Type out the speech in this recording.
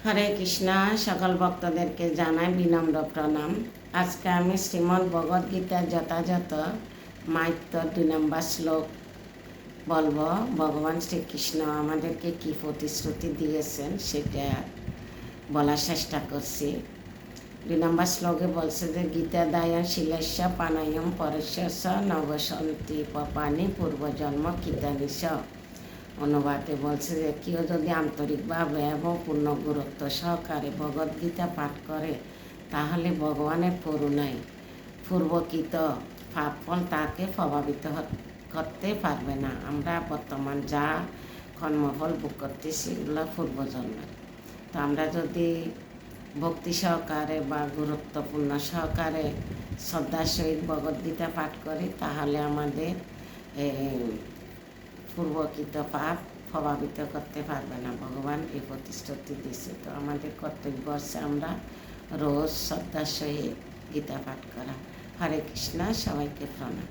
হরে কৃষ্ণা, সকল ভক্তদেরকে জানাই বিনম্র প্রণাম। আজকে আমি শ্রীমদ্ ভগবদ গীতার যথাযথ মাহাত্ম্য 2 নম্বর শ্লোক বলবো। ভগবান শ্রীকৃষ্ণ আমাদেরকে কি প্রতিশ্রুতি দিয়েছেন সেটা বলার চেষ্টা করছি। 2 নম্বর শ্লোকে বলছে যে গীতা দায়া শিলেশ পানায়ম পরেশ নবসন্তী পানি পূর্বজন্ম কীতানিশ। অনুবাদে বলছে যে কেউ যদি আন্তরিকভাবে এবং পূর্ণ গুরুত্ব সহকারে ভগবদ্গীতা পাঠ করে তাহলে ভগবানের করুণায় পূর্বকৃত পাপফল তাকে প্রভাবিত করতে পারবে না। আমরা বর্তমান যা কর্মফল ভোগ করতেছি এগুলো পূর্বজন্মের। তো আমরা যদি ভক্তি সহকারে বা গুরুত্বপূর্ণ সহকারে শ্রদ্ধার সহিত ভগবদ্গীতা পাঠ করি তাহলে আমাদের পূর্বকৃত পাপ প্রভাবিত করতে পারবে না। ভগবান এই প্রতিশ্রুতি দিচ্ছে। তো আমাদের কর্তব্য হচ্ছে আমরা রোজ শ্রদ্ধার সহিত গীতা পাঠ করা। হরে কৃষ্ণ, সবাইকে প্রণাম।